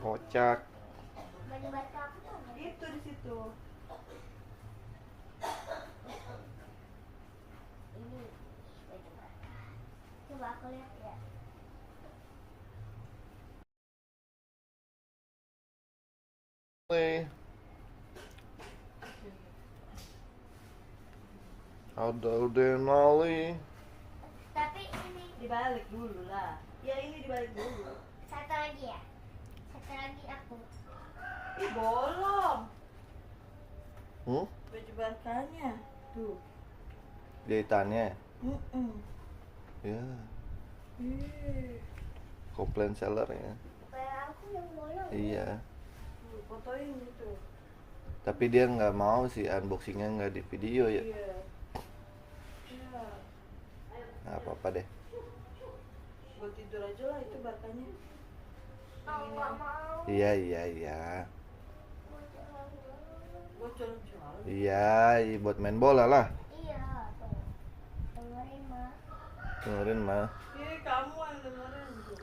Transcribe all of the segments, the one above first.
Kocak. Baju Barca aku tuh Itu di situ. ini baju Barca. Coba aku lihat ya. Ada Denali. Tapi ini Dibalik dulu lah. Ya ini dibalik dulu. satu lagi ya. Satu lagi aku. Ih bolong. Hmm? Baju Barkanya. Tuh. Jahitannya. Ya, Ih. komplain seller ya. Kayak aku yang bolong. Iya. Tuh, fotoin gitu. Tapi dia nggak mau sih unboxingnya nggak di video ya. Iya. Iya. Nggak apa-apa deh. Buat tidur aja lah itu Barkanya. Oh, nggak mau. Iya iya iya. Buat colong-colong. Iya, buat main bola lah. Iya, tuh. Dengerin mah. Dengerin mah. Ih kamu yang dengerin tuh.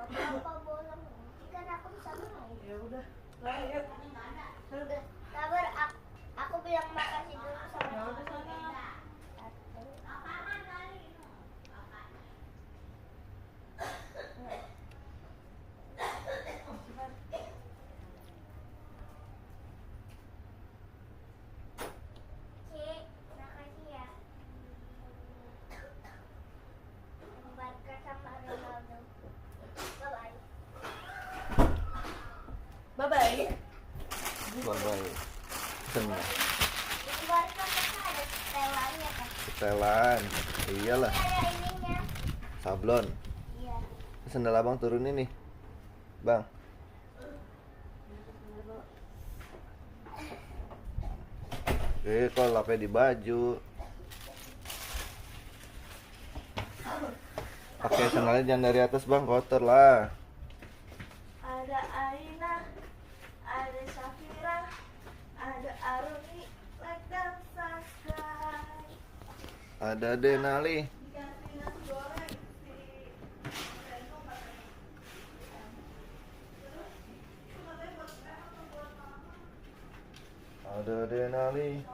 Nggak apa-apa bolong. Nanti kan aku bisa main. Ya udah. Lah yuk. Udah, sabar. Aku bilang makasih dulu sama Ya udah sana. Cik, makasih ya. Barca sama Ronaldo. Bye-bye. Bye bye. Bye-bye. Senang. Di Barca kan ada setelannya kan? Setelan. Iyalah. Ada ininya. Sablon. Iya. Sendal abang turunin nih. Bang. Kok lapnya di baju. Pakai sandalnya jangan dari atas bang, kotor lah. Ada Aina, ada Syafira, ada Aruni, like dan subscribe. Ada Denali. Dikasih nasi goreng si Reno katanya. Ada Denali.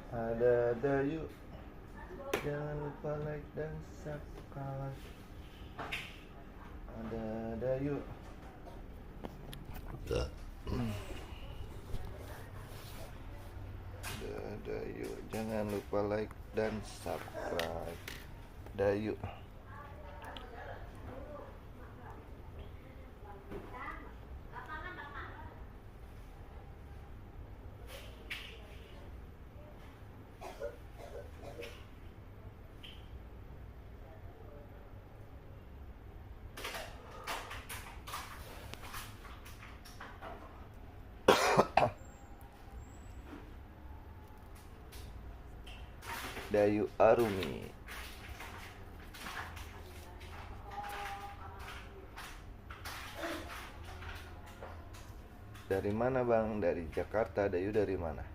Ada Dayu. Jangan lupa like dan subscribe. Ada Dayu. Ada Dayu. Jangan lupa like dan subscribe. Dayu. Dayu Arumi. Dari mana bang? Dari Jakarta. Dayu dari mana?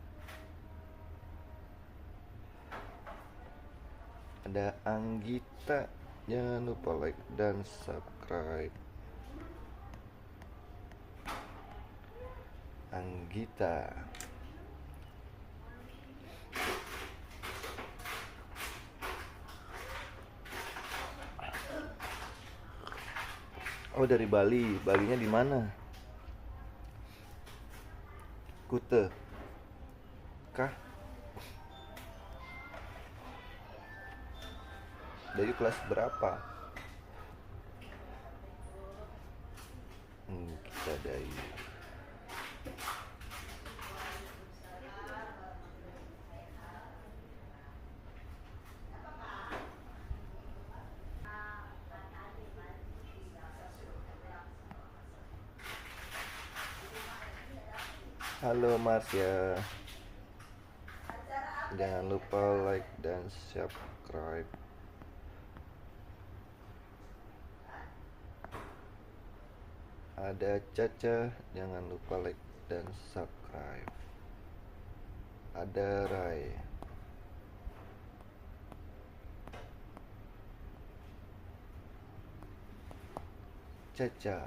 Ada Anggita. Jangan lupa like dan subscribe. Anggita. Oh dari Bali. Balinya di mana? Kute kah? Dari kelas berapa? Kita dari Halo Marsya. Jangan lupa like dan subscribe. Ada Caca, jangan lupa like dan subscribe. Ada Rai. Caca.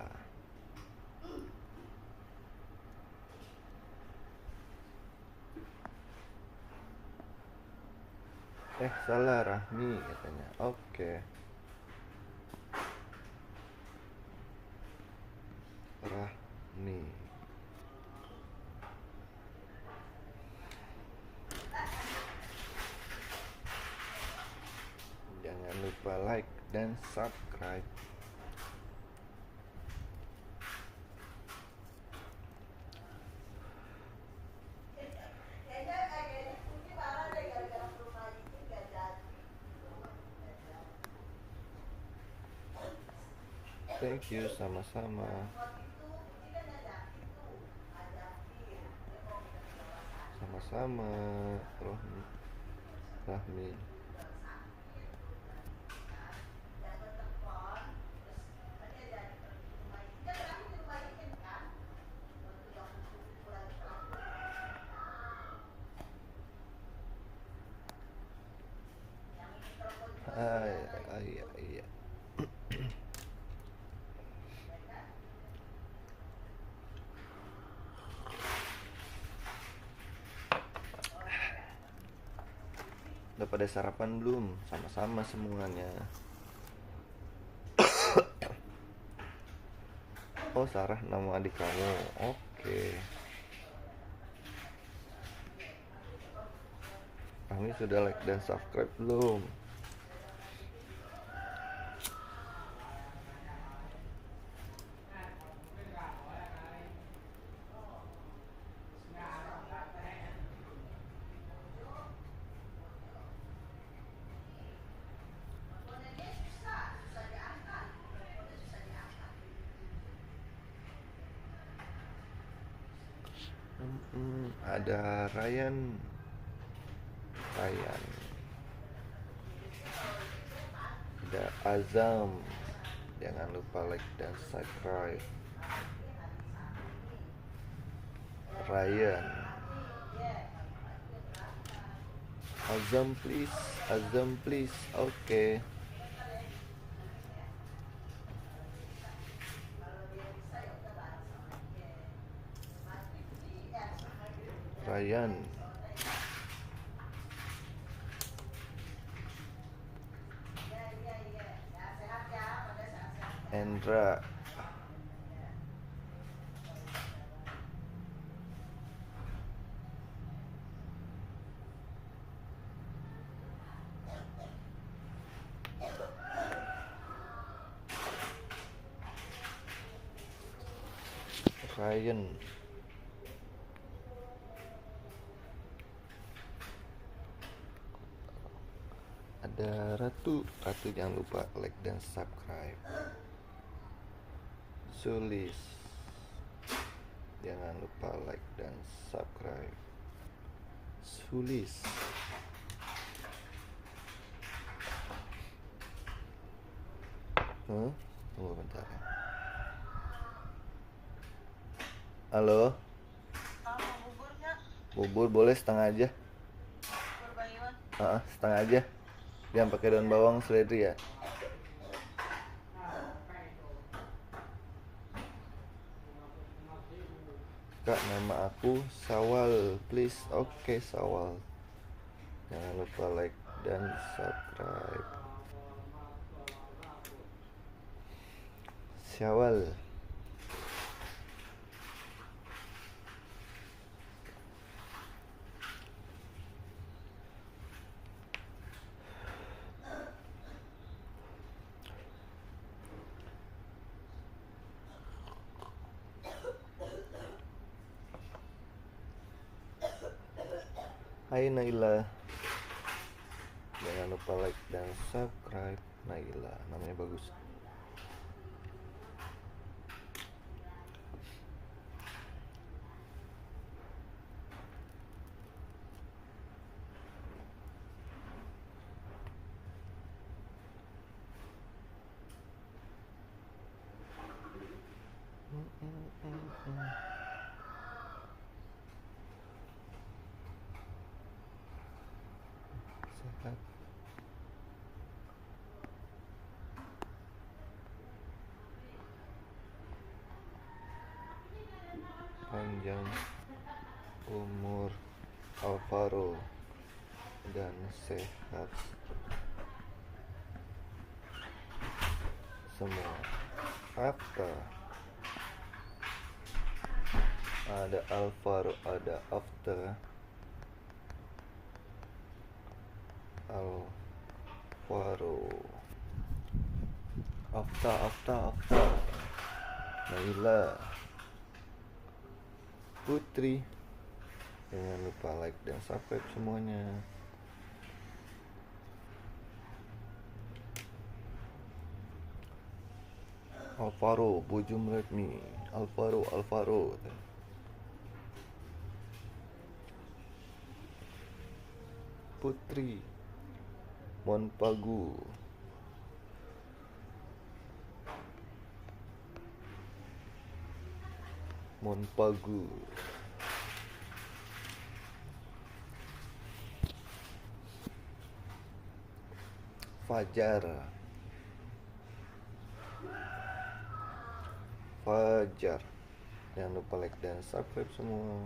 Salah Rahmi katanya. Oke. Rahmi. Jangan lupa like dan subscribe. Thank you, sama-sama. Sama-sama, Rahmi. Iya. Udah pada sarapan belum? Sama-sama semuanya. Oh, Sarah nama adik kamu. Oke. Kami sudah like dan subscribe belum? Ada Ryan. Ada Azam. Jangan lupa like dan subscribe. Ryan. Azam please. Oke. Ryan. Endra. Ryan. Ada Ratu jangan lupa like dan subscribe. Sulis, jangan lupa like dan subscribe. Sulis. Tunggu bentar ya. Halo. Bubur nggak? Bubur boleh setengah aja. Bubur bayuan. Setengah aja. Jangan pakai daun bawang seledri ya. Kak, nama aku Sawal, please. Oke, Sawal. Jangan lupa like dan subscribe. Syawal. Hai Naila. Jangan lupa like dan subscribe. Naila, namanya bagus. singkat. Panjang umur Alvaro dan sehat semua. Fakta: ada Alvaro, ada after Alvaro. Afta Naila Putri. Jangan lupa like dan subscribe semuanya. Alvaro Bojum Redmi. Alvaro Putri Monpagu. Fajar. Jangan lupa like dan subscribe semua.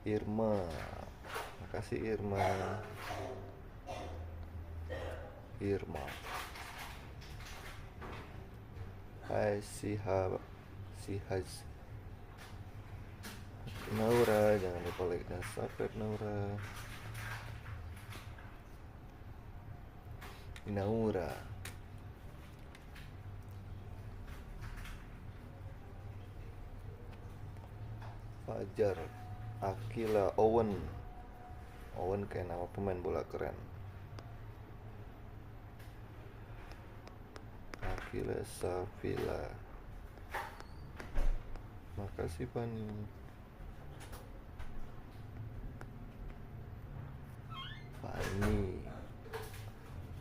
Irma. Makasih Irma. Hai Sihaj. Naura, jangan lupa like dan subscribe Naura. Fajar. Akila Owen kayak nama pemain bola keren. Akila Safila. Makasih Pani.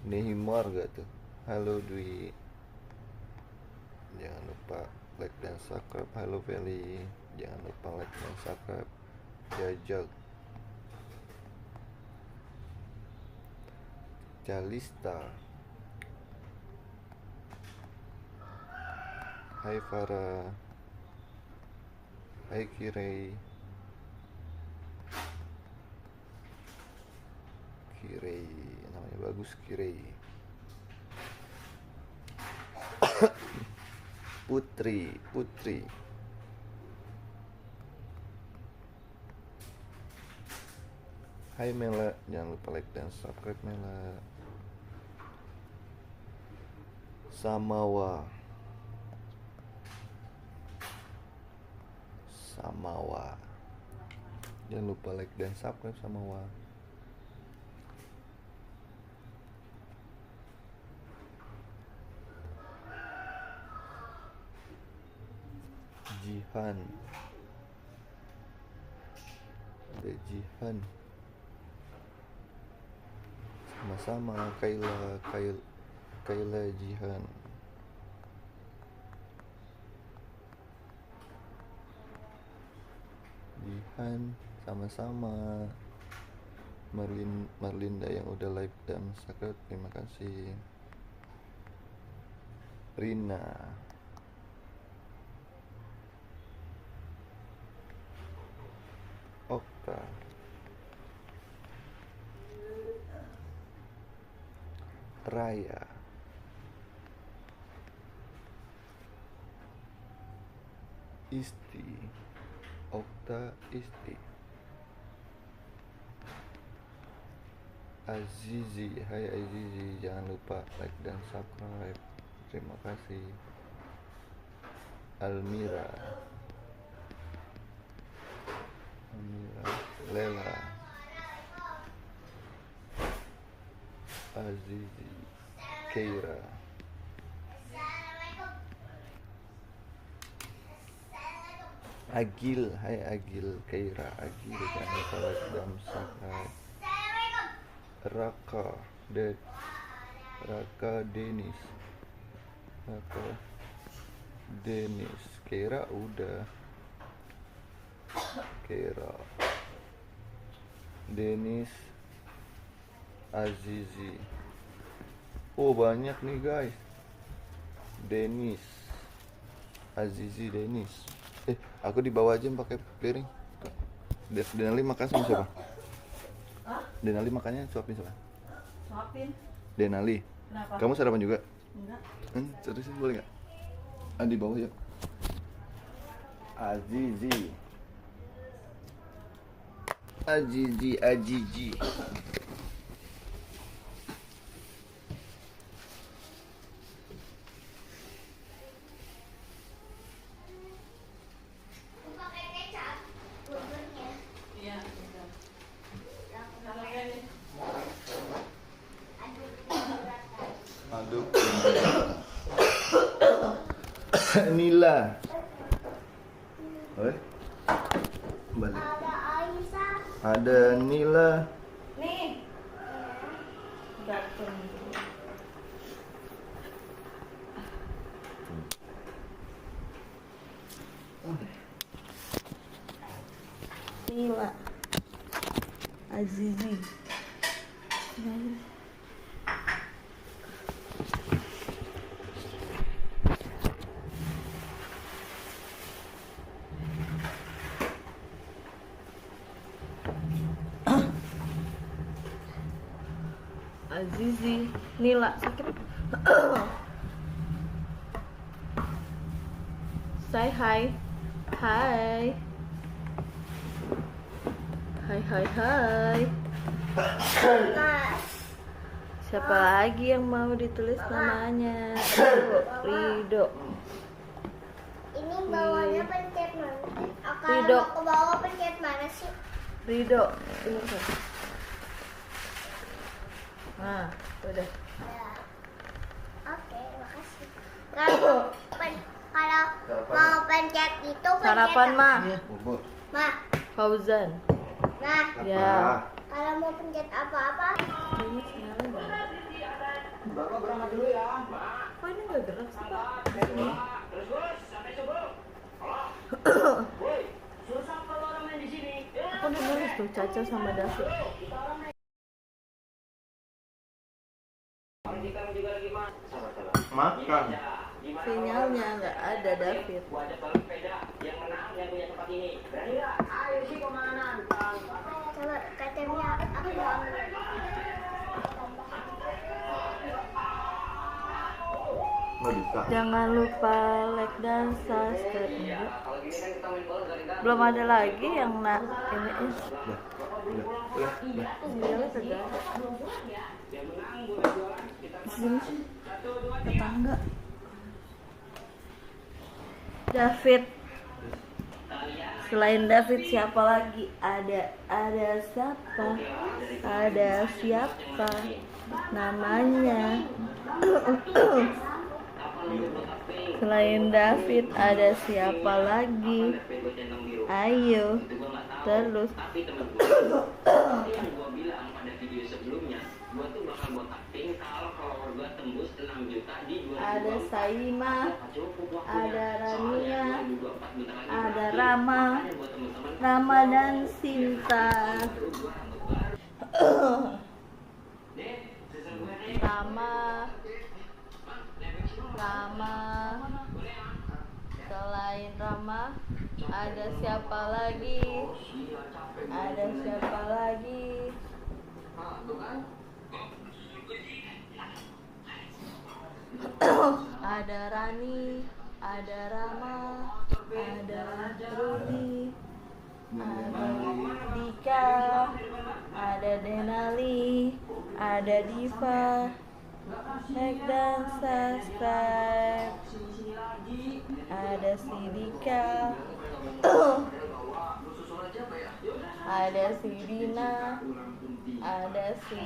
Neymar gak tuh? Halo Dwi. Jangan lupa like dan subscribe. Halo Feli. Jangan lupa like dan subscribe. Jajak. Jalista. Hai Farah. Hai Kirei. Namanya bagus, Kirei. Putri. Hai Mela, jangan lupa like dan subscribe Mela. Samawa. Jangan lupa like dan subscribe Samawa. Jihan. Ada Jihan. Sama-sama Kaila Jihan. Sama-sama. Marlinda yang udah like dan subscribe, terima kasih. Rina. Okta. Raya. Isti. Okta Isti. Azizi. Hai Azizi, jangan lupa like dan subscribe, terima kasih. Almira. Lela. Azizi. Keira. Agil. Hai Agil. Keira. Agil, jangan lupa like dan subscribe. Raka Denis. Keira udah. Keira. Denis Azizi. Oh banyak nih guys. Denis Azizi Denis. Aku dibawa aja pakai piring. Denali makan sama siapa? Hah? Denali makannya suapin siapa? Suapin. Denali. Kenapa? Kamu sarapan juga? Enggak. Seriusin boleh nggak? Di bawah yuk. Azizi. Azizi. Pakai kecap buburnya. Iya, udah. Langsung Kalau pakai ini aduk Aduk. Nila. Oi. Balik. ada Aisyah. Ada Nila. nih. Datang. Nila Azizi. Azizi, Nila sakit. Say hi. Hai. Hai. Mas, Siapa lagi yang mau ditulis namanya? Rido. ini bawahnya pencet mana? Kalau Ridho. mau ke bawah pencet mana sih? Rido. Ini kan. Nah, udah. Ya. Oke, makasih. Kalau kalau mau pencet itu pencet Sarapan mah. Bubur. Mah, Fauzan. nah, Ya. kalau mau pencet apa-apa, Ini sinyalnya banget. Bapak berangkat dulu ya. Kok ini nggak gerak sih, Pak? Terus sampai subuh. Woi, susah kalau orang main di sini. Aku udah nulis tuh Caca sama David. Kamu juga lagi Makan. Sinyalnya nggak ada David. Gua ada balon sepeda yang menang yang punya tempat ini. Berani nggak? Ayo sih kemana? coba KTM-nya aku mau ambil. Nggak bisa. Jangan lupa like dan subscribe. Enggak. Kalau gini kan kita main bola garing-garing. Belum ada lagi yang nak ini Udah. sinyalnya kagak ada. Yang menang boleh jualan. Kita Sini sih, 1, 2, 3. tetangga. David. Selain David siapa lagi? Ada siapa namanya? Selain David ada siapa lagi? Ayo terus. Tapi temen gue, seperti yang gue bilang pada video sebelumnya, gue tuh bakal buat acting kalau follower gue tembus 6 juta di 2024. Ada Saima, Cukup waktunya. ada Rania, Soalnya 2024 bentar lagi ada berakhir. Rama, Makanya buat temen-temen, Rama dan Sinta. terus gue rambut baru. Deh, season gue deh. Rama. Selain Rama ada siapa lagi? Ada siapa lagi? Ada Rani, ada Rama, ada Rudi, ada Dika, ada Denali, ada Diva. Like dan subscribe. Ada si Dika, ada si Dina, ada si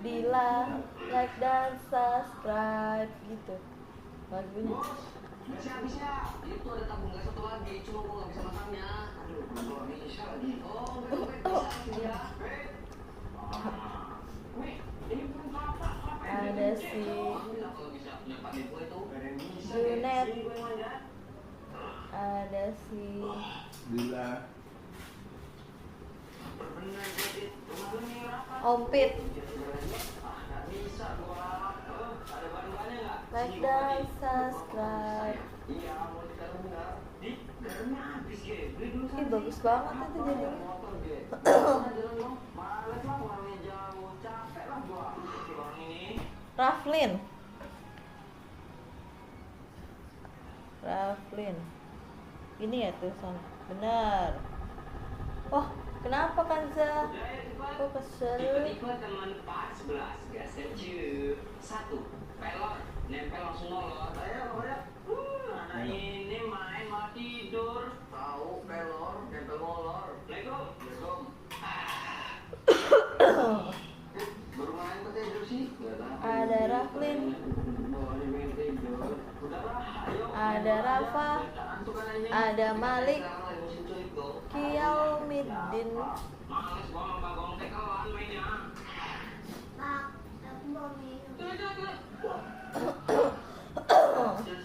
Dila. Like dan subscribe gitu lagunya. Habis-habisnya itu ada tabung gas satu lagi, cuma gue nggak bisa masangnya. Aduh, belum bisa lagi. Oh, bisa ya. Ini belum apa? Ada si Kalau bisa nyepatin gue itu. Junet, ada si Bila. Ompit. Like dan subscribe. Ih, bagus banget itu jadinya. Raflin. Ini ya tulisan. Benar. Wah, kenapa Kanza? Kok kesel? Tiba-tiba teman 411 gak setuju. 1 pelor nempel langsung nolot. Ayo udah. Anak ini main malah tidur. Tahu pelor nempel molor. Assalamualaikum. Baru main kok tidur sih? Ada Raflin. Ada Rafa. Ada Malik. Kiaumiddin. Males gua sama Bagong tekelan mainnya. Pak, aku mau minum.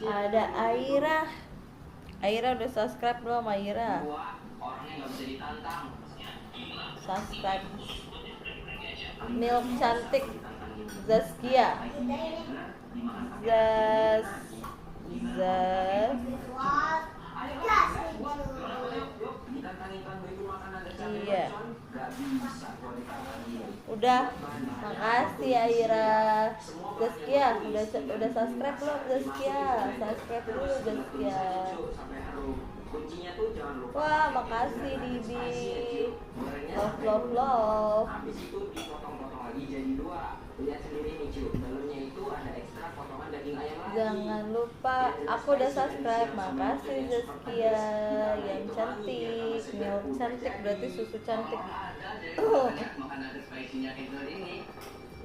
Ada Aira. Aira udah subscribe belum Aira? Gua orangnya nggak bisa ditantang. Subscribe. Milk cantik. Zaskia. Zas. Wah, gas itu. Iya. Udah. Makasih Aira. Zaskia udah subscribe belum Zaskia? Subscribe dulu Zaskia. Wah, makasih Dibi. Love. Habis itu dipotong-potong lagi jadi 2. Lihat sendiri nih cu, dalamnya itu ada ekstra potongan daging ayam lagi. Jangan lupa, aku udah subscribe. Makasih Zaskia yang cantik. Milk cantik berarti susu cantik. Makanan ada spesinya itu ini.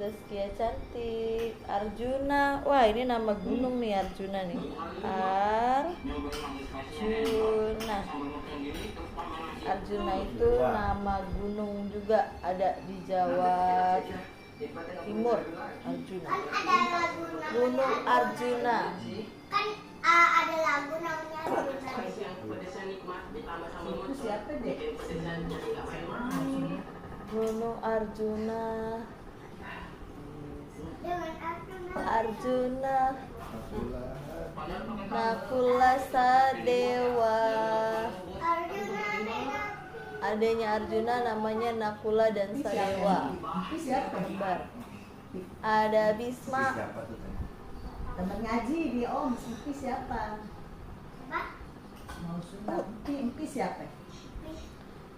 Zaskia cantik. Arjuna. Wah, ini nama gunung nih Arjuna nih. Arjuna itu nama gunung juga ada di Jawa Timur. Arjuna. Kan ada lagu namanya Gunung Arjuna. Kan ada lagu namanya Arjuna. Pedesnya nikmat ditambah sama Itu siapa deh? pedesnya jadi nggak main-main. Gunung Arjuna. Dengan Arjuna. Arjuna. Nakula Sadewa. Arjuna Nena. Adanya Arjuna namanya Nakula dan Sadewa. Itu siapa? Kembar. Ada Bisma. Temen ngaji di Om. Itu siapa? Apa? Mau sunat. Impi siapa?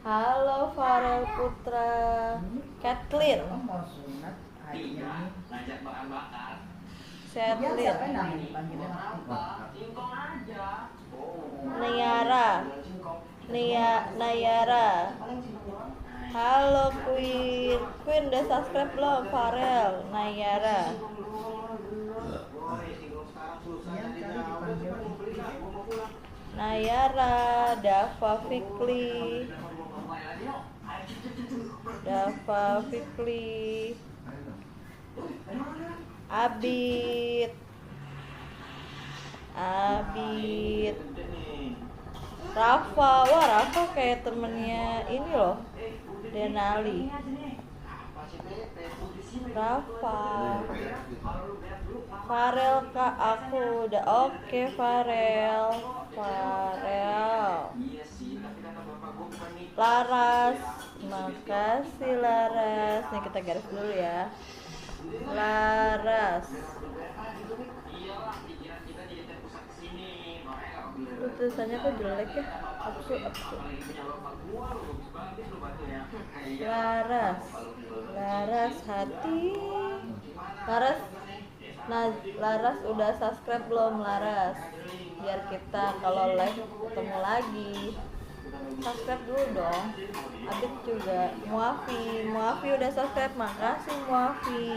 Halo Farel Putra. Kathleen. Om mau sunat hari Tiga, ini. ngajak bakar-bakar. Dia siapa Kathleen. namanya dipanggilnya? Apa? Singkong aja. Nayara. Nayara. Halo Queen. Queen udah subscribe belum? Farel. Nayara. Nayara. Dava Fikli. Abid. Rafa. Wah, Rafa kayak temennya ini loh, Denali. Rafa. Farel kak, aku udah oke Farel. Laras. Makasih Laras. Nih kita garis dulu ya. Laras. Tulisannya kok jelek ya? Absu. Laras hati. Laras udah subscribe belum Laras? Biar kita kalau live ketemu lagi. Subscribe dulu dong. Abid juga. Muafi udah subscribe. Makasih Muafi.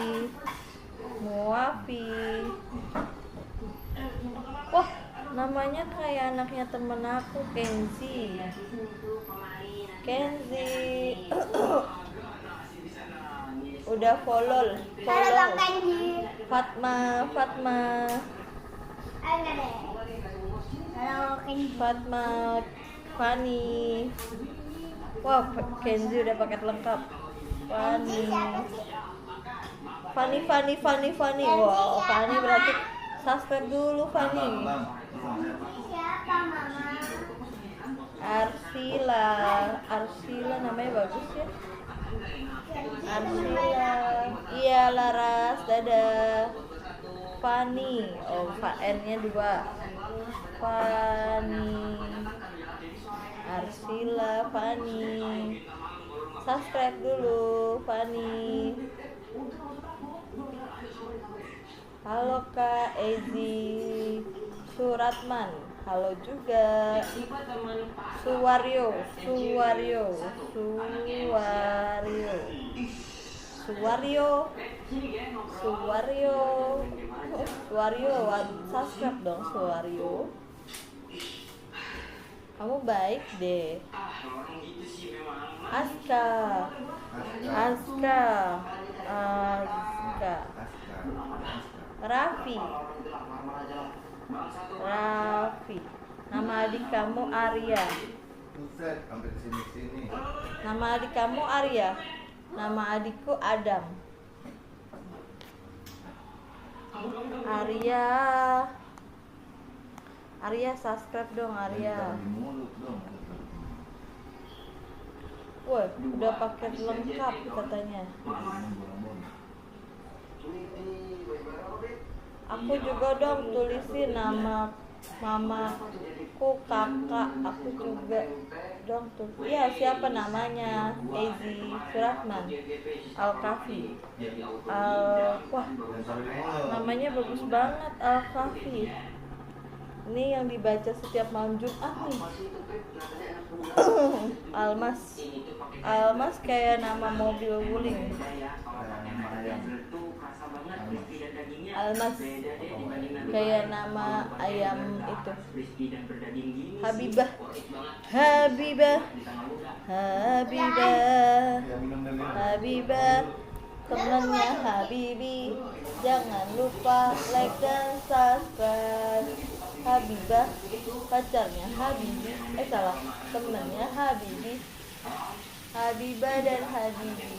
Wah, namanya kayak anaknya temen aku, Kenzi. Udah follow. Halo Bang Kenji. Fatma. Enggak deh. Halo Kenji. Fatma. Fani. Wah, Kenzi udah paket lengkap. Fanny. Wow, Fanny berarti subscribe dulu Fanny. Siapa mama? Arsila namanya bagus ya. Arsila. Iya Laras, dadah. Fanny, oh N-nya 2. Fanny. Arsila, Fanny. Subscribe dulu Fanny. Halo Kak Ezi Suratman. Halo juga Suwaryo. Subscribe dong Suwaryo. Kamu baik deh. Aska. Raffi. Nama adik kamu Arya. Buset, sampai sini. Nama adik kamu Arya. Nama adikku Adam. Arya subscribe dong Arya. Wah, udah paket lengkap katanya. Aku juga dong tulisin nama mamaku, kakak aku juga dong tuh. Iya, siapa namanya? Ezi Suratman. Al-Kafi. Wah, namanya bagus banget Al-Kafi. Ini yang dibaca setiap malam Jumat nih. Almas kayak nama mobil wuling. Almas kayak nama ayam itu. Habibah temennya Habibi. Jangan lupa like dan subscribe. Habibah pacarnya Habibi. Salah, temennya Habibi. Habibah dan Habibi.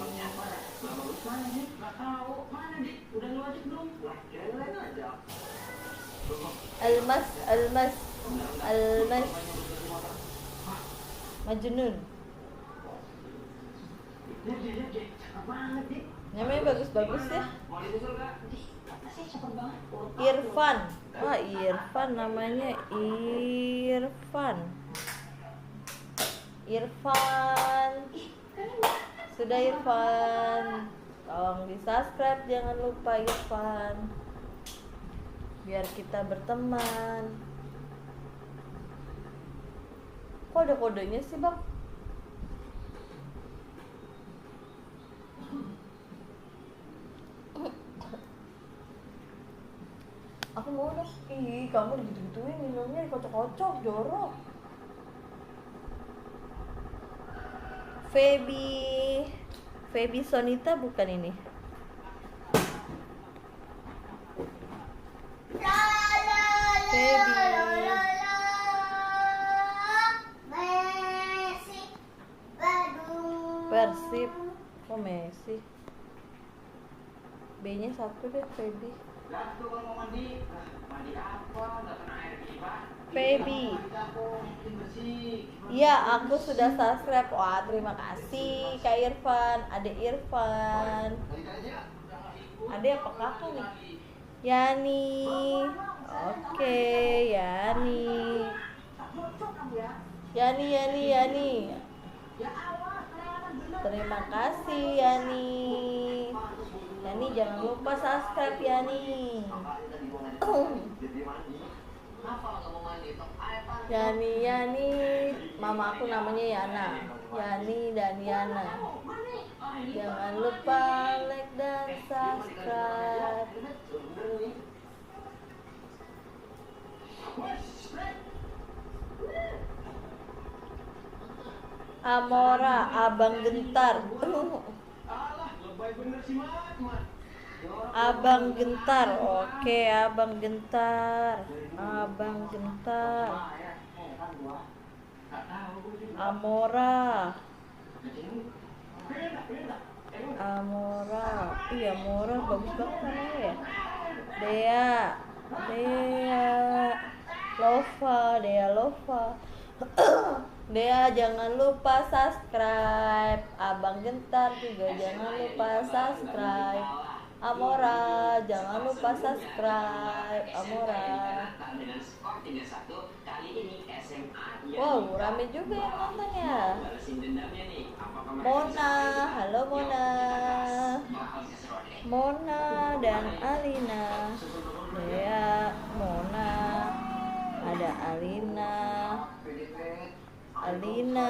Almas Majnun. Namanya bagus-bagus ya. Irfan. Wah, Irfan namanya Irfan. Sudah Irfan. Tolong di-subscribe, jangan lupa Irfan. Biar kita berteman. Kok ada kodenya sih, Bang? Aku mau dong. Ih, kamu gitu-gituin minumnya dikocok-kocok, jorok. Feby Sonita bukan ini. Persib. Oh, Messi. B-nya 1 deh, Feby. Feby. Iya, aku sudah subscribe. Wah, terima kasih Kak Irfan, Adek Irfan. Adek apa kakak nih? Yani. Oke, Yani. Terima kasih Yani. Yani jangan lupa subscribe Yani. Yani, mama aku namanya Yana. Yani dan Yana. Jangan lupa like dan subscribe. Amora, Abang Gentar. Abang Gentar. Oke, Abang Gentar. Amora. Amora, iya Amora bagus banget namanya ya. Dea Lova. Dea jangan lupa subscribe. Abang Gentar juga jangan lupa subscribe. Amora jangan lupa subscribe. Amora. Wow, rame juga yang nonton ya. Mona, halo Mona. Mona dan Alina. Dea, Mona. Ada Alina. Alina.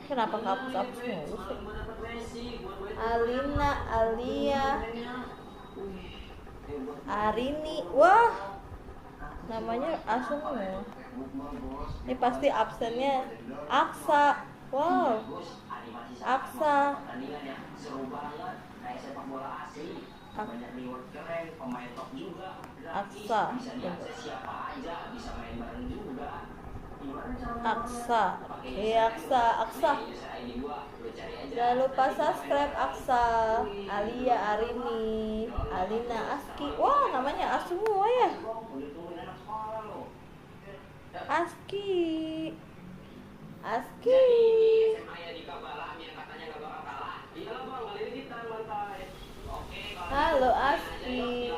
Kenapa hapus mulu sih? Alina, Arini. Wah, namanya asem ya. Ini pasti absennya Aksa. Wow, Aksa. Aksa. Jangan lupa subscribe Aksa, Alia, Arini, Alina, Aski. Wah, namanya As semua ya. Aski. Halo Aski.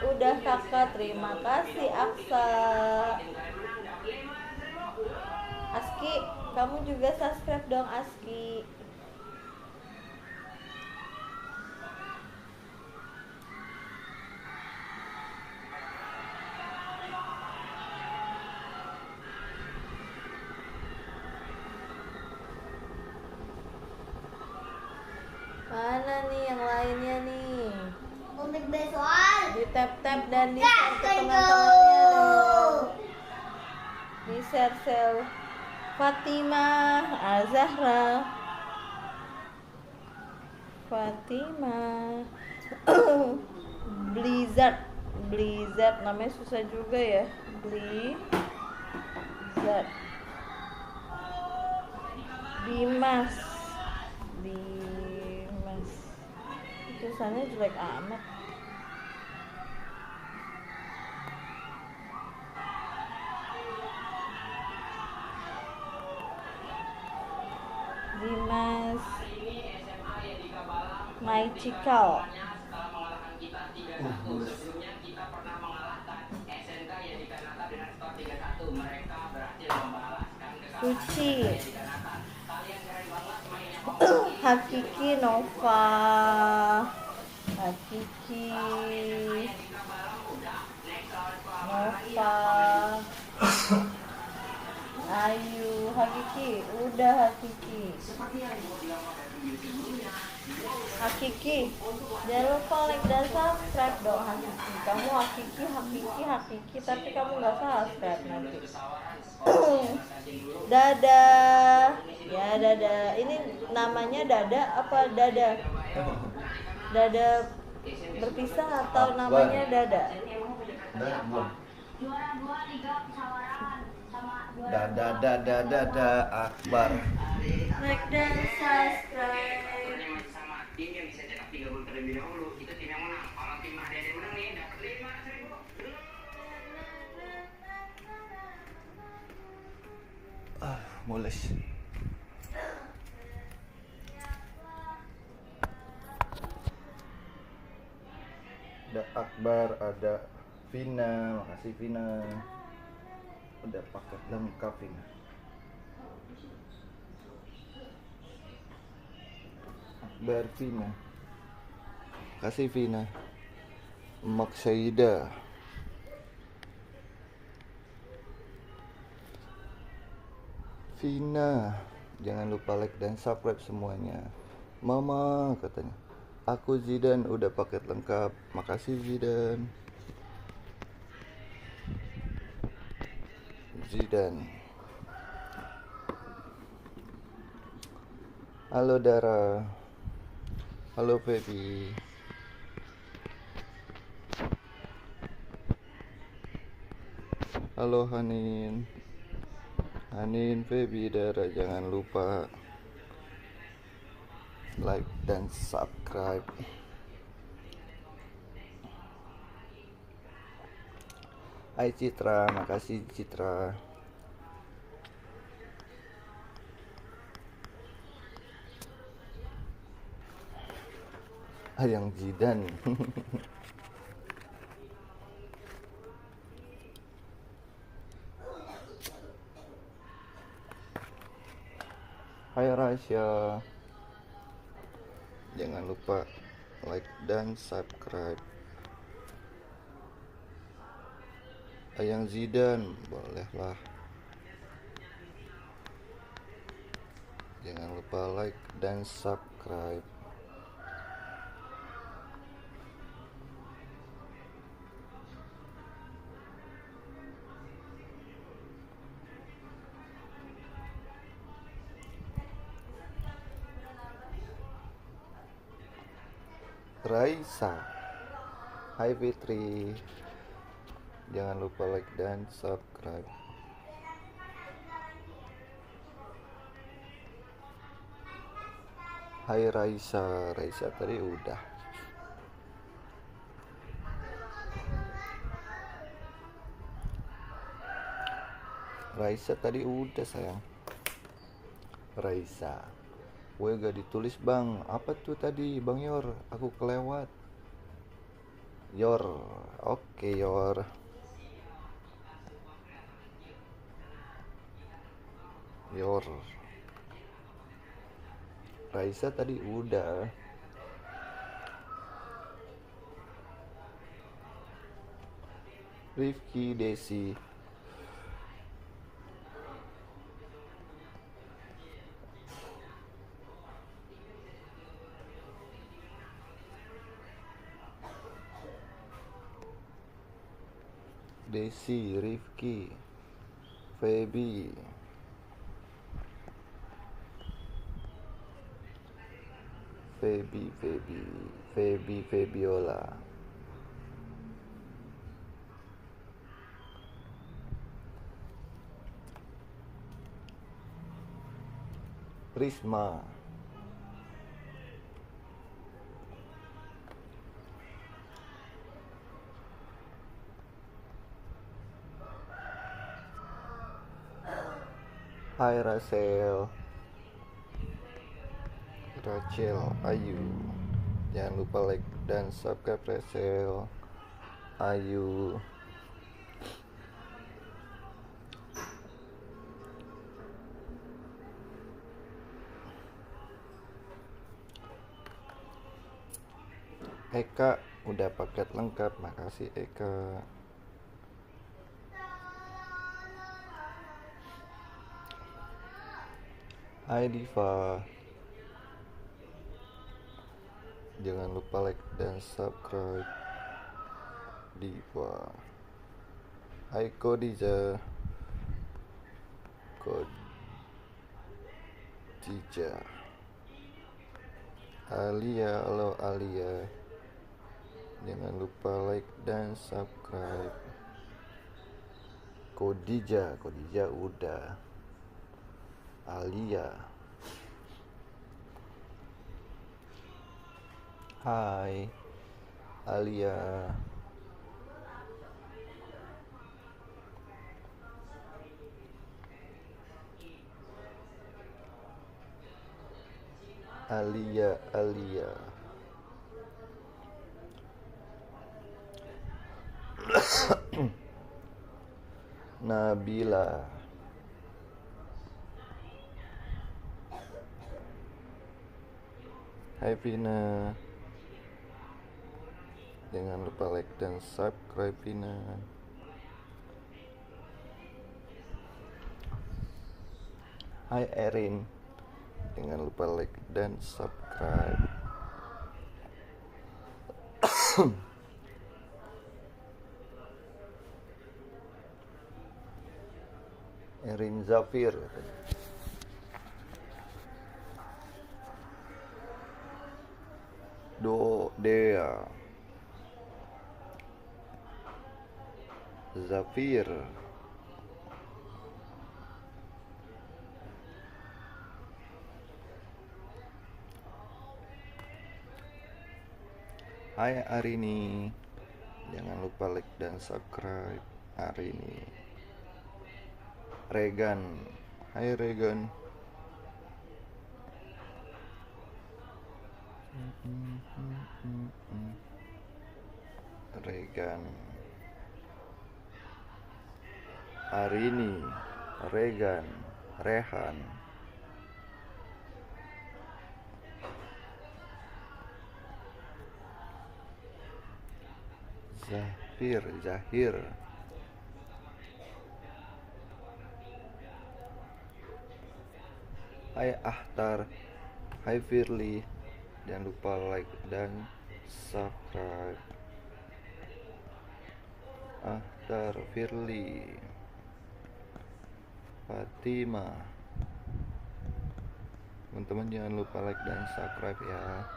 Udah kakak, terima kasih Aksa. Aski, kamu juga subscribe dong Aski. Mana nih yang lainnya nih? Komik besoan. Di tap dan di share ke teman-temannya dong. Di share Fatima, Azahra, Blizzard namanya susah juga ya. Blizzard, Dimas, tulisannya jelek amat. Dimas Maicikal. Suci Hakiki Nova. Ayu, Hakiki, udah Hakiki. Jangan lupa like dan subscribe dong Hakiki. Kamu Hakiki, tapi kamu nggak subscribe nanti. Dadah. Ya dadah. Ini namanya Dada apa Dada? Dada berpisah atau namanya Dada? Juara 2 Liga Persawaran sama Dada Akbar. Like dan subscribe. Sama tim yang bisa cetak 3 gol terlebih dahulu, itu tim yang menang. Kalau tim ada yang menang nih dapat 5.000. Mules. Ada Akbar, ada Vina, makasih Vina. Udah paket lengkap Vina. Akbar Vina. Kasih Vina. Mak Saida. Vina, jangan lupa like dan subscribe semuanya. Mama katanya. Aku Zidan udah paket lengkap. Makasih Zidan. Halo Dara. Halo Feby. Halo Hanin. Hanin Feby Dara, jangan lupa like dan subscribe. Hai Citra, makasih Citra. Yang Jidan. Hai Rasya, jangan lupa like dan subscribe. Yang Zidan, bolehlah. Jangan lupa like dan subscribe. Raisa, hai Fitri, jangan lupa like dan subscribe. Hai Raisa, Raisa tadi udah. Raisa tadi udah sayang. Raisa, gue gak ditulis bang. Apa tuh tadi Bang Yor? Aku kelewat. Yor, oke Yor. Yor. Raisa tadi udah. Rifki, Desi. Desi, Rifki, Feby, Febiola, Risma, hai Rachel, Ayu, jangan lupa like dan subscribe Rachel, Ayu. Eka udah paket lengkap, makasih Eka. Hai Diva, jangan lupa like dan subscribe Diva. Hai Kodija, Alia, halo Alia, jangan lupa like dan subscribe. Kodija udah. Alia, hai Alia. Alia. Nabila, hai Vina, jangan lupa like dan subscribe Vina. Hai Erin, jangan lupa like dan subscribe. Erin Zafir, Dea Zafir, Hai Arini, jangan lupa like dan subscribe. Arini. Regan, hai Regan. Regan, Arini, Regan, Rehan, Zahir, hai Ahtar, hai Firly, jangan lupa like dan subscribe. Ahtar, Firly, Fatima, teman-teman jangan lupa like dan subscribe ya.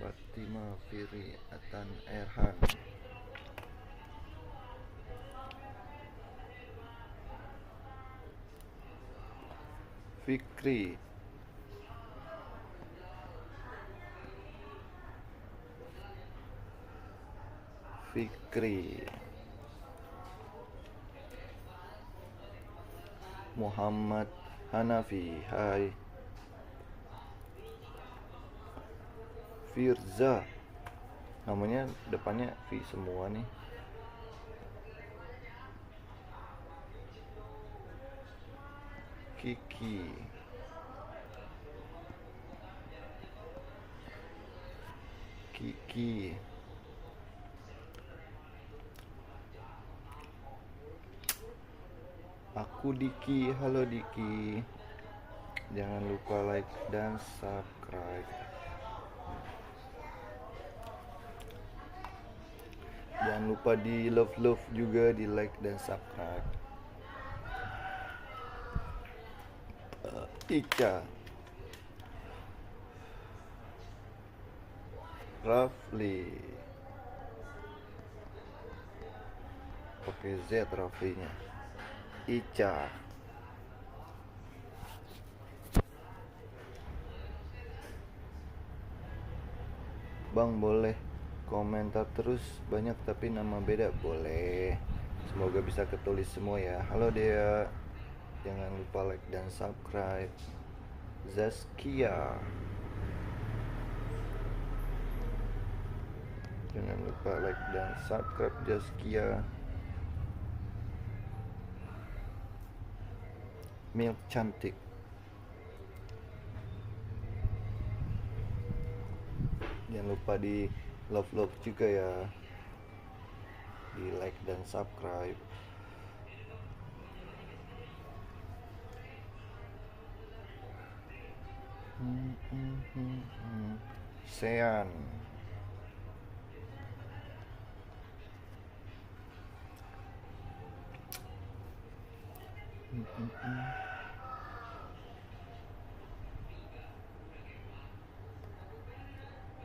Fatima, Firly, Atan, Erhan, Fikri, Muhammad Hanafi, hai Firza, namanya depannya V semua nih. Kiki, aku Diki, halo Diki, jangan lupa like dan subscribe. Jangan lupa di love juga, di like dan subscribe. Ica, Rafli, pakai Z Raflinya. Ica, Bang boleh komentar terus banyak tapi nama beda, boleh. Semoga bisa ketulis semua ya. Halo Dea, jangan lupa like dan subscribe. Zaskia, jangan lupa like dan subscribe Zaskia. Milk cantik, jangan lupa di love juga ya, di like dan subscribe. Sean,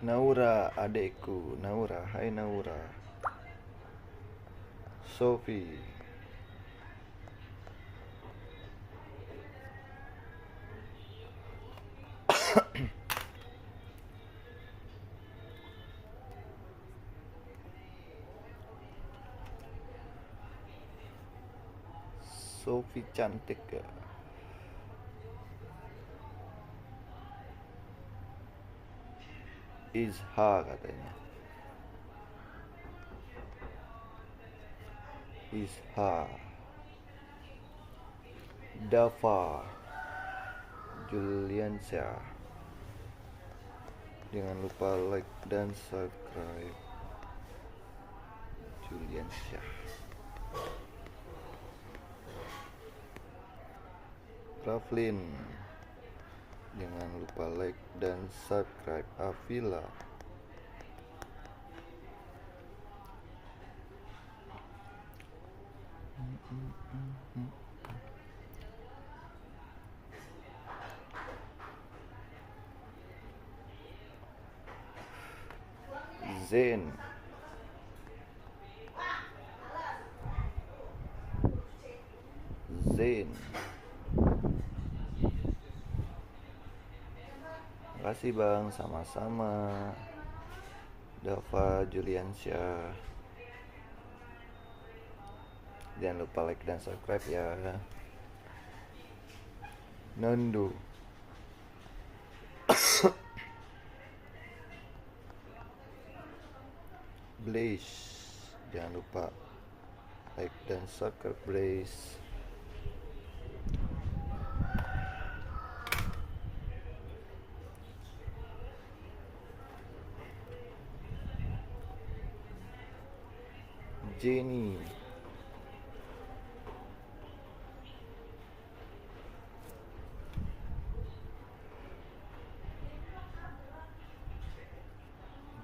Naura, adekku Naura, hai Naura. Sophie, Sophie cantik ya. Izha katanya. Izha, Dava, Juliansyah, jangan lupa like dan subscribe. Juliansyah, Raflin, jangan lupa like dan subscribe. Avila, Zen, Makasih bang, sama-sama. Dava Juliansyah. Jangan lupa like dan subscribe ya. Nando. Blaze. Jangan lupa like dan subscribe Blaze. Jenny.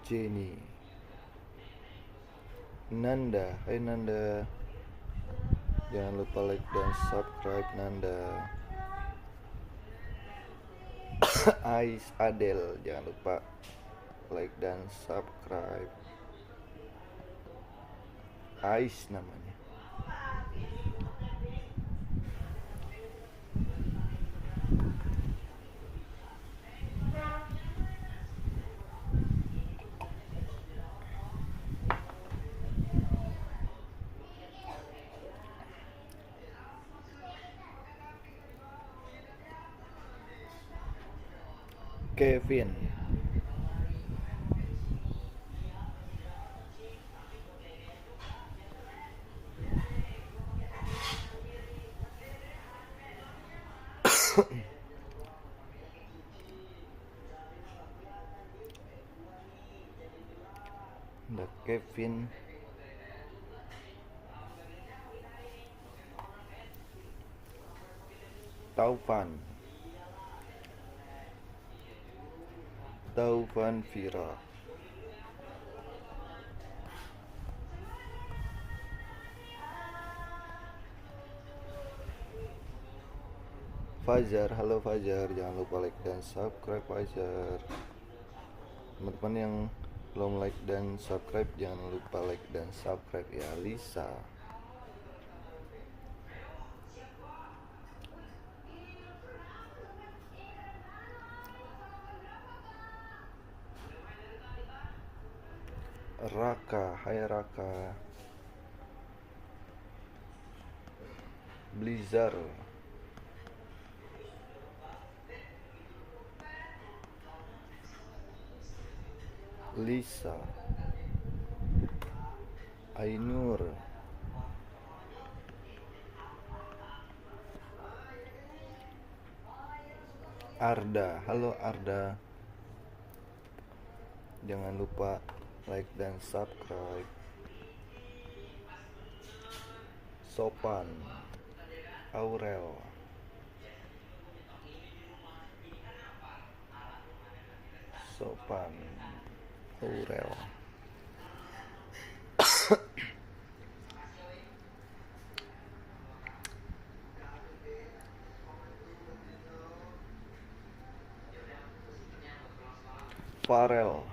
Jenny. Nanda, hai Nanda. Jangan lupa like dan subscribe Nanda. Ais Adel, jangan lupa like dan subscribe. Ais namanya. Kevin. Ada Kevin. Taufan Vira. Fajar, halo Fajar, jangan lupa like dan subscribe Fajar. Teman-teman yang belum like dan subscribe, jangan lupa like dan subscribe ya. Lisa. Raka, hai Raka. Blizzard. Lisa. Ainur. Arda, halo Arda. Jangan lupa like dan subscribe. Sopan. Aurel. Sopan. Aurel. Farel.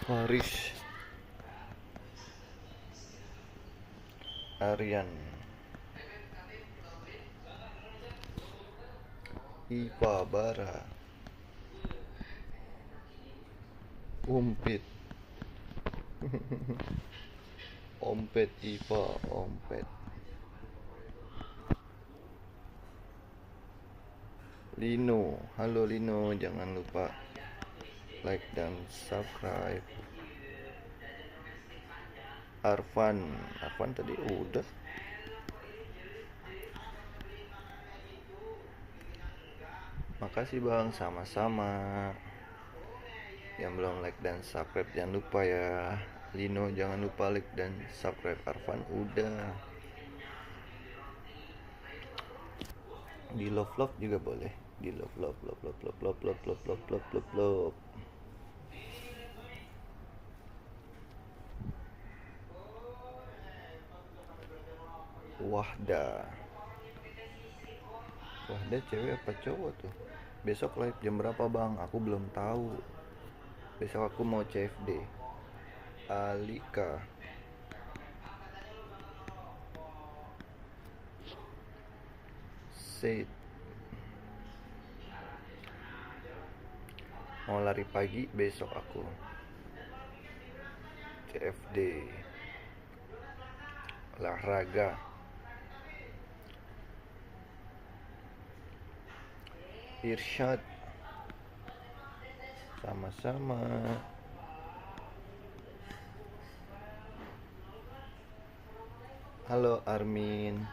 Faris. Aryan. Ipa Bara. Umpit. Ompet Ipa, ompet. Lino, halo Lino, jangan lupa like dan subscribe. Arfan tadi udah. Makasih bang, sama-sama. Yang belum like dan subscribe jangan lupa ya. Lino jangan lupa like dan subscribe. Arfan udah. Di love juga boleh. Di love. Wahda cewek apa cowok tuh? Besok live jam berapa bang? Aku belum tahu. Besok aku mau CFD. Alika. Said. Mau lari pagi besok aku. CFD. Olahraga. Irsyad. Sama-sama. Halo Armin.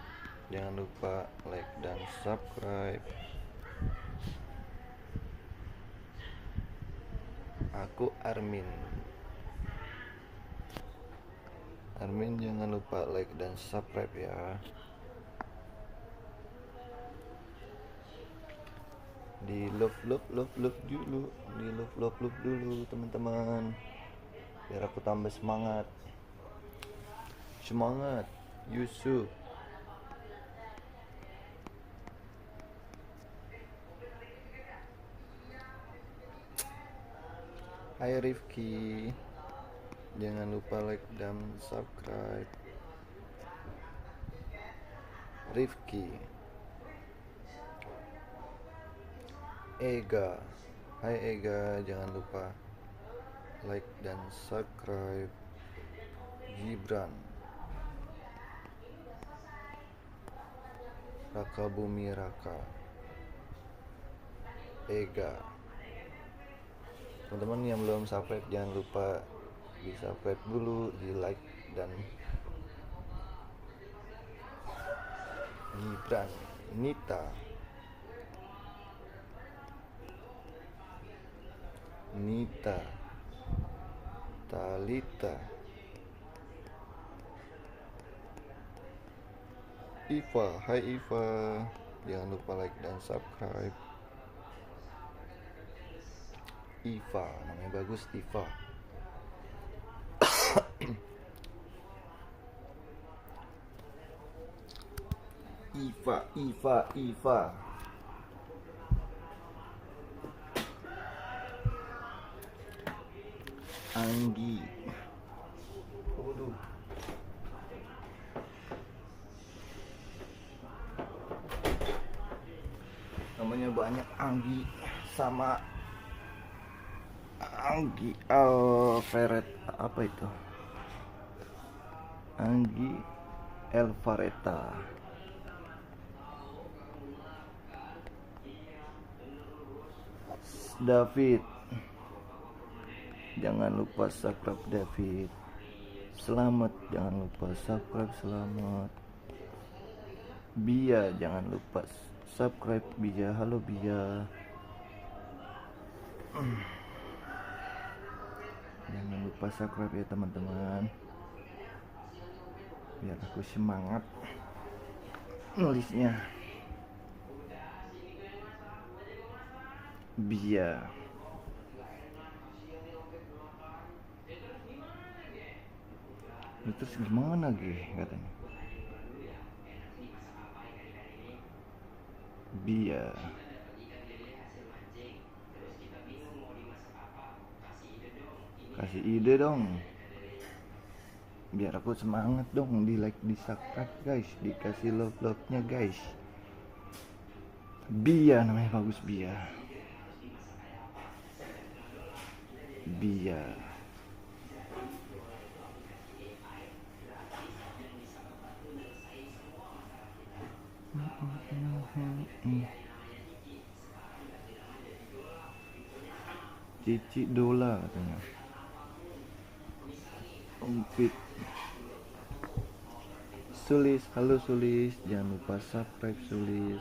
Jangan lupa like dan subscribe. Aku Armin. Armin jangan lupa like dan subscribe ya. Di love dulu, di love dulu teman-teman. Biar aku tambah semangat. Semangat, Yusuf. Hai Rifki. Jangan lupa like dan subscribe. Rifki. Ega. Hai Ega, jangan lupa like dan subscribe. Gibran. Raka Bumi Raka. Ega. Teman-teman yang belum subscribe jangan lupa di subscribe dulu, di like dan Gibran. Nita. Nita. Talita. Iva. Hai Iva, jangan lupa like dan subscribe. Iva, namanya bagus Iva. Iva. Anggi. Waduh. Namanya banyak Anggi sama Anggi Alvaret, apa itu? Anggi Elvareta. David. Jangan lupa subscribe David. Selamat, jangan lupa subscribe Selamat. Bia, jangan lupa subscribe Bia. Halo Bia. Jangan lupa subscribe ya teman-teman, biar aku semangat nulisnya. Bia. Terus gimana katanya? Bia. Kasih ide dong, biar aku semangat dong. Di like, di subscribe guys, dikasih love nya guys. Bia, namanya bagus Bia. Bia. Cici Dola katanya. Umpit. Sulis, halo Sulis, jangan lupa subscribe Sulis.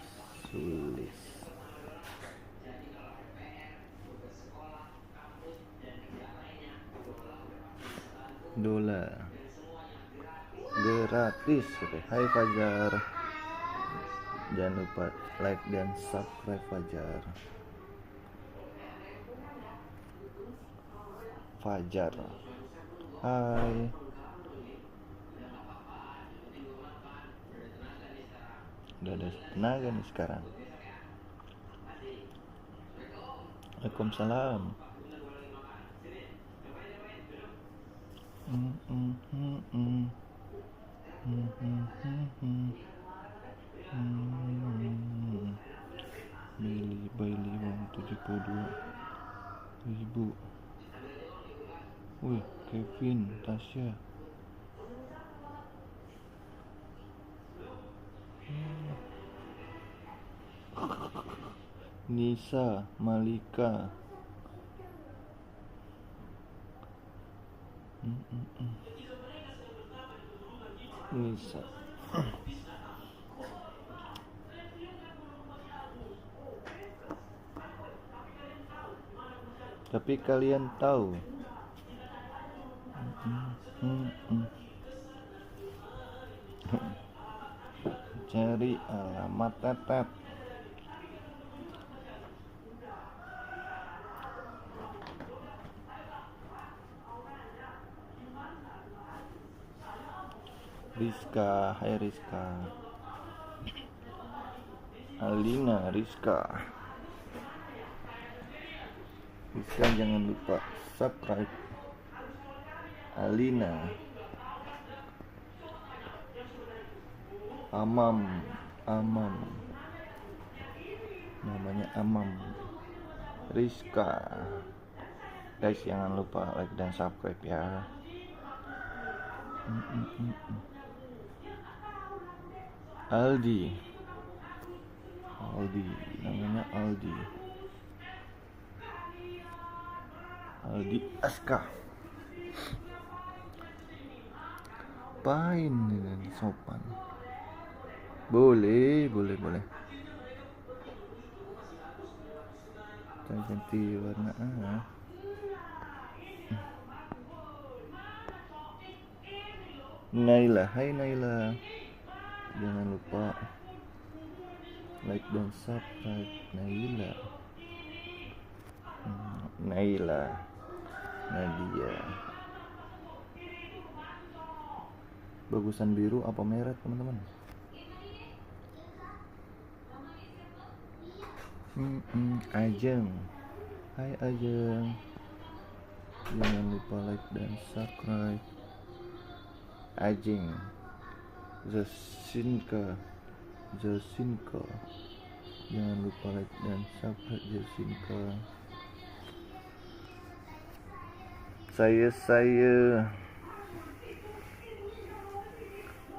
Dola gratis. Hai Fajar, jangan lupa like dan subscribe Fajar. Hai. Udah ada tenaga nih sekarang. Waalaikumsalam. 32.000. Wih, Kevin, Tasya. Nisa, Malika. Nisa. Tapi kalian tahu cari alamat tetet. Rizka, hai Rizka. Alina, Rizka, jangan lupa subscribe. Alina, Amam, namanya Amam. Rizka, guys jangan lupa like dan subscribe ya. Aldi, namanya Aldi Aska. Pain dengan sopan. Boleh. Kita ganti warna. Naila, hai Naila. Jangan lupa like dan subscribe. Naila, Nadia. Bagusan biru apa merah teman-teman? Ajeng, hai Ajeng. Jangan lupa like dan subscribe. Ajeng, Jasinka, jangan lupa like dan subscribe Jasinka. Saya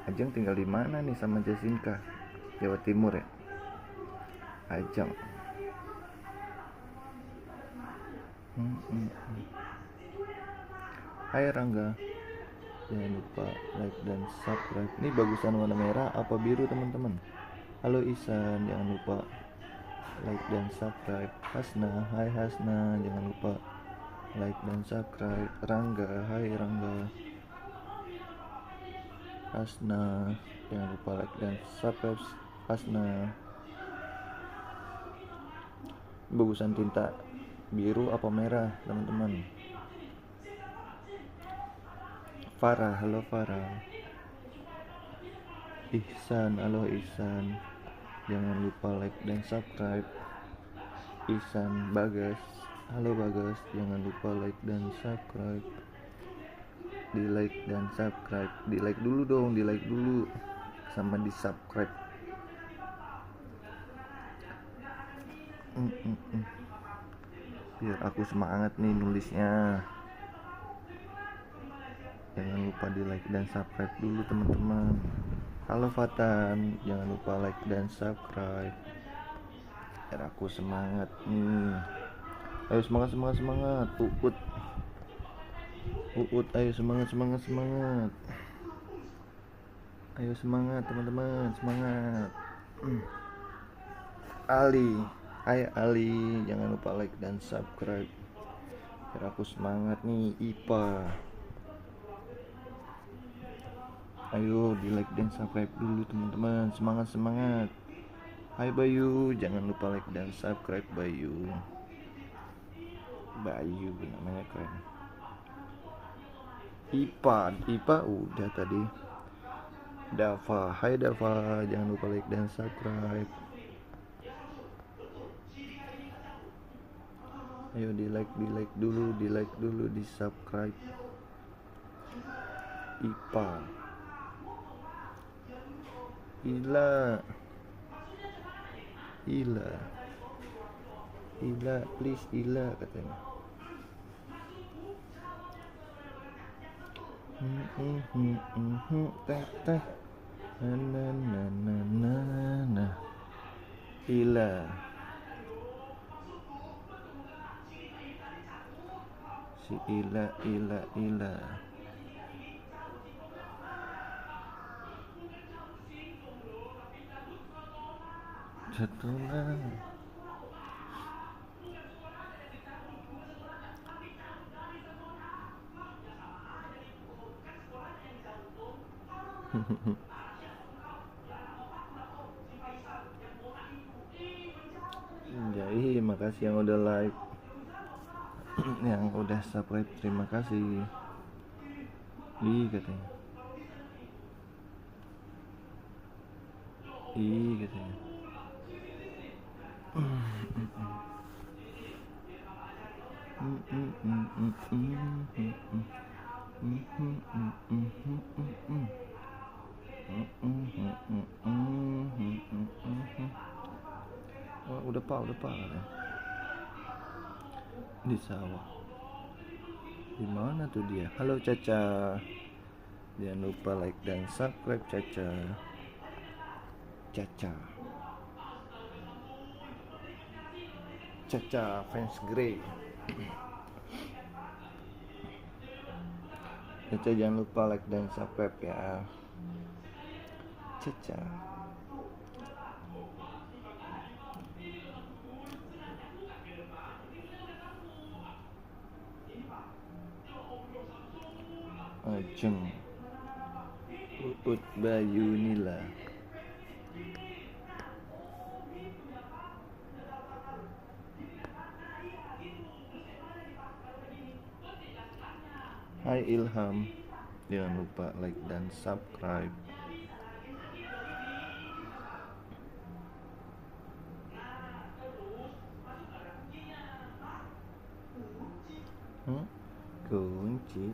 Ajeng tinggal di mana nih sama Jasinka? Jawa Timur ya? Ajeng. Hai Rangga, jangan lupa like dan subscribe. Ini bagusan warna merah apa biru teman-teman? Halo Isan, jangan lupa like dan subscribe. Hasna, hai Hasna, jangan lupa like dan subscribe. Rangga, hai Rangga. Hasna, jangan lupa like dan subscribe. Hasna. Bagusan tinta biru apa merah teman-teman? Farah, halo Farah. Ihsan, halo Ihsan, jangan lupa like dan subscribe. Ihsan. Bagas, halo Bagas, jangan lupa like dan subscribe. Di like dan subscribe, di like dulu dong, di like dulu sama di subscribe. Biar aku semangat nih nulisnya. Jangan lupa di like dan subscribe dulu teman-teman. Halo Fatan, jangan lupa like dan subscribe biar aku semangat nih. Ayo semangat. Uut, ayo semangat. Ayo semangat teman-teman, semangat. Ali, hai Ali, jangan lupa like dan subscribe biar aku semangat nih. Ipa, ayo di like dan subscribe dulu teman-teman, semangat. Hai Bayu, jangan lupa like dan subscribe Bayu namanya keren. Ipa udah tadi. Dava, hai Dava, jangan lupa like dan subscribe. Ayo di like dulu, di subscribe. Ipa, Ila, Ila please Ila katanya. Teh teh na Ila si Ila jatuhlah. Jadi makasih yang udah like, yang udah subscribe, terima kasih. Katanya. Katanya. Oh, udah pak katanya. Di sawah. Di mana tuh dia? Halo Caca. Jangan lupa like dan subscribe Caca. Caca fans Grey. Caca jangan lupa like dan subscribe ya. Caca. Ajeng Uut Bayu Nila. Hai Ilham, jangan lupa like dan subscribe. Kunci.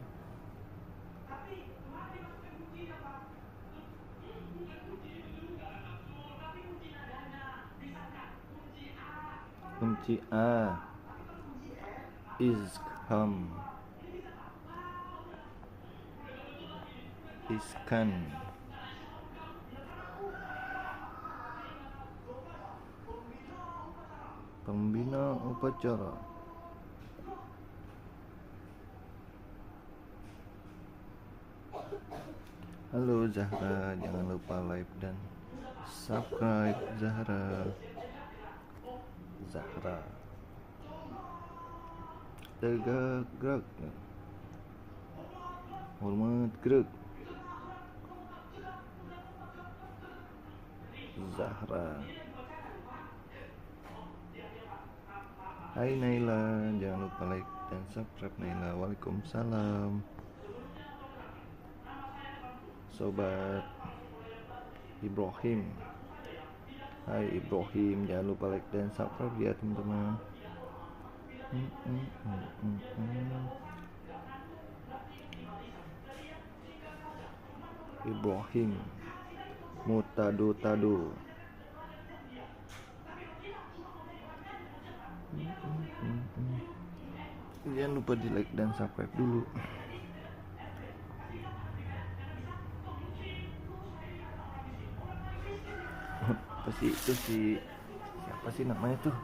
Kunci A Iskan. Pembina upacara. Halo Zahra, jangan lupa like dan subscribe Zahra. Tegak gerak. Hormat gerak. Zahra. Hai Naila, jangan lupa like dan subscribe Naila. Waalaikumsalam. Sobat Ibrahim. Hai Ibrahim, jangan lupa like dan subscribe ya teman-teman. Ibrahim Mutado. Jangan lupa di like dan subscribe dulu. Apa sih itu siapa sih namanya tuh?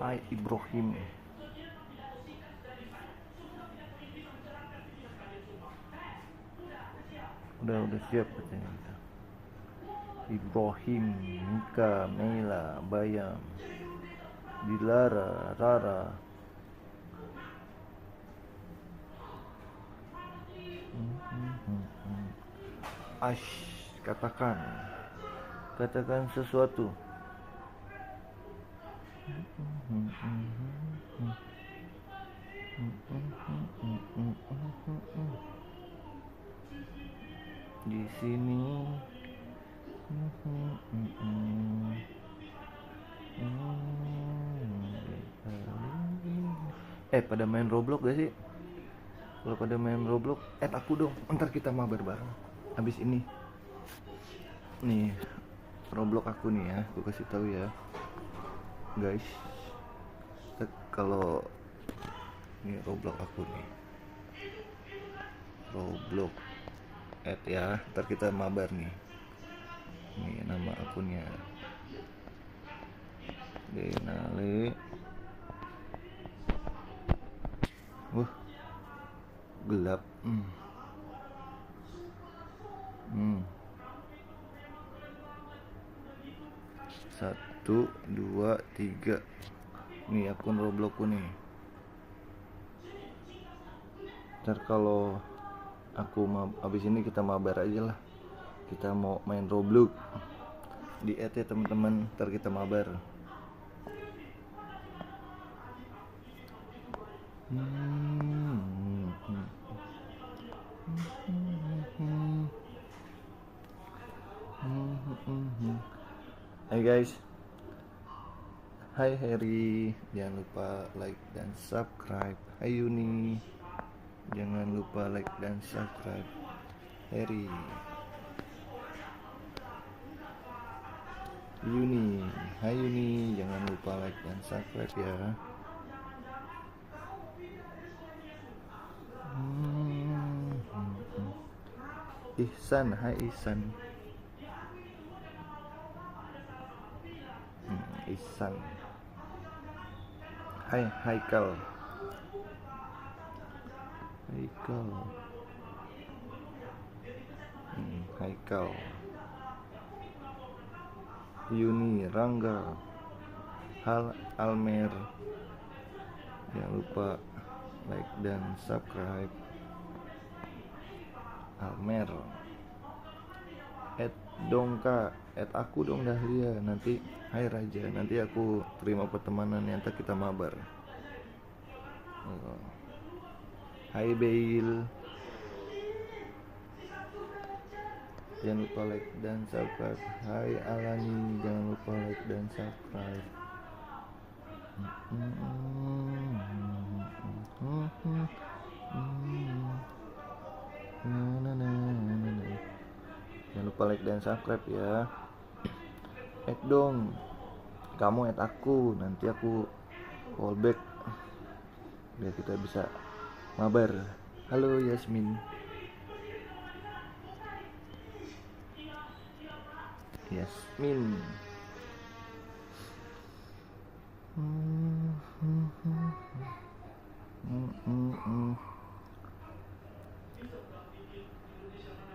Hai Ibrahim. Udah siap katanya kita. Ibrahim, Mika, Mela, Bayam, Dilara, Rara. Katakan sesuatu. Di sini. Pada main Roblox gak sih? Kalau pada main Roblox, aku dong. Ntar kita mabar bareng. Habis ini. Nih, Roblox aku nih ya, aku kasih tahu ya guys. Kalau ini Roblox aku nih, Roblox add ya, ntar kita mabar nih. Ini nama akunnya Denale. Gelap. 1, 2, 3. Nih akun Robloxku nih. Ntar kalau aku abis ini kita mabar aja lah. Kita mau main Roblox. Di add ya teman-teman, ntar kita mabar. Hai guys. Hai Harry, jangan lupa like dan subscribe. Hai Yuni, jangan lupa like dan subscribe. Harry, Yuni, hai Yuni, jangan lupa like dan subscribe ya. Ihsan, hai Ihsan. Ihsan. Hai Haikal. Haikal. Yuni, Rangga, Almer. Jangan lupa like dan subscribe. Almer. Dongka, aku dong Dahlia. Nanti hai Raja, nanti aku terima pertemanan, nanti kita mabar. Hai Bail, jangan lupa like dan subscribe. Hai Alani, jangan lupa like dan subscribe. Jangan lupa like dan subscribe ya. Add dong, kamu add aku, nanti aku callback biar kita bisa mabar. Halo Yasmin.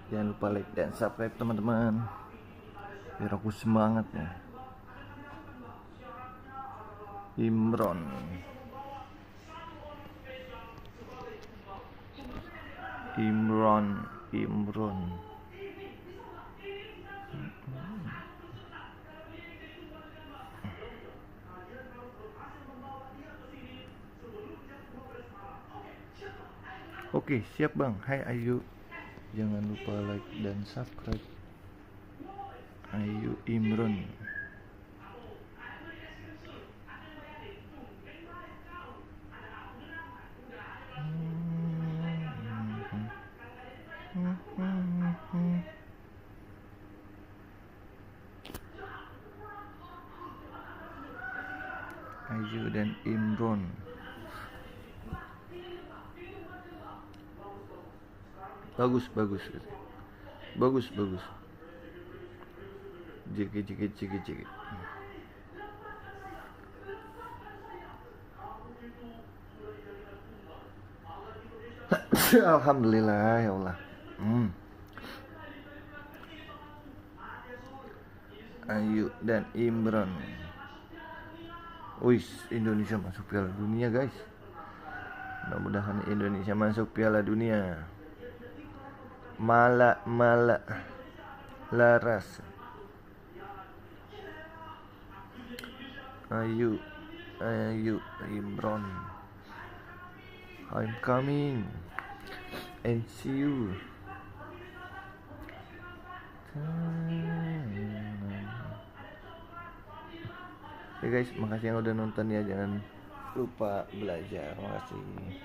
Jangan lupa like dan subscribe teman-teman, biar aku semangat ya. Imron. Oke, siap bang. Hai Ayu, jangan lupa like dan subscribe. Ayu Imron. Ayu dan Imron. Bagus. Jiki. Alhamdulillah ya Allah. Ayu dan Imron. Wih, Indonesia masuk Piala Dunia guys. Mudah-mudahan Indonesia masuk Piala Dunia. Mala Laras. Ayu Imron. I'm coming and see you. Oke guys, makasih yang udah nonton ya. Jangan lupa belajar. Makasih.